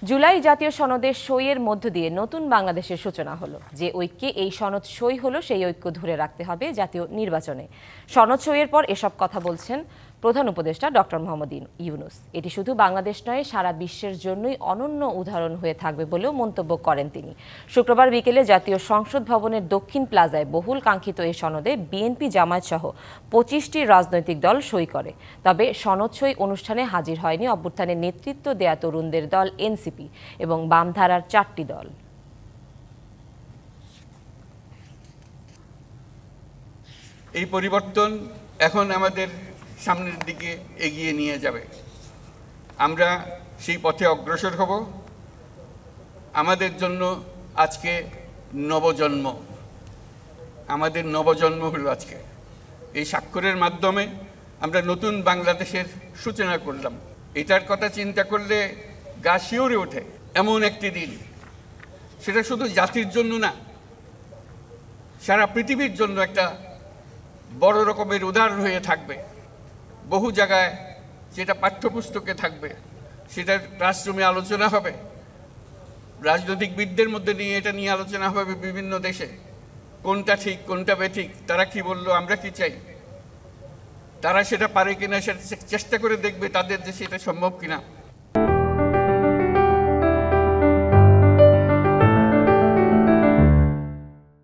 জুলাই জাতীয় সনদে সইয়ের মধ্য দিয়ে নতুন বাংলাদেশের সূচনা হলো। যে ঐক্যে এই সনদ সই হলো সেই ঐক্য ধরে রাখতে হবে জাতীয় নির্বাচনে। সনদ সইয়ের পর এসব কথা বলছেন প্রধান উপদেষ্টা ডক্টর মোহাম্মদ ইউনূস। এটি শুধু বাংলাদেশ নয়, সারা বিশ্বের জন্যই অনন্য উদাহরণ হয়ে থাকবে বলেও মন্তব্য করেন তিনি। শুক্রবার বিকেলে জাতীয় সংসদ ভবনের দক্ষিণ প্লাজায় বহুল কাঙ্ক্ষিত এই সনদে বিএনপি, জামায়াত সহ 25টি রাজনৈতিক দল সই করে। তবে সনদ সই অনুষ্ঠানে হাজির হয়নি অভ্যুত্থানের নেতৃত্ব দেয়া তরুণদের দল এনসিপি এবং বামধারার 4টি দল। এই পরিবর্তন এখন আমাদের সামনের দিকে এগিয়ে নিয়ে যাবে। আমরা সেই পথে অগ্রসর হব। আমাদের জন্য আজকে নবজন্ম, আমাদের নবজন্ম হলো আজকে। এই স্বাক্ষরের মাধ্যমে আমরা নতুন বাংলাদেশের সূচনা করলাম। এটার কথা চিন্তা করলে গা শিউরে ওঠে। এমন একটি দিন, সেটা শুধু জাতির জন্য না, সারা পৃথিবীর জন্য একটা বড় রকমের উদাহরণ হয়ে থাকবে। বহু জায়গায় যেটা পাঠ্যপুস্তকে থাকবে, সেটা ক্লাসরুমে আলোচনা হবে, রাজনৈতিকবিদদের মধ্যে নিয়ে এটা নিয়ে আলোচনা হবে বিভিন্ন দেশে। কোনটা ঠিক, কোনটা বেঠিক, তারা কি বললো, আমরা কি চাই, তারা সেটা পারে কিনা সেটা চেষ্টা করে দেখবে তাদের দেশে এটা সম্ভব কিনা।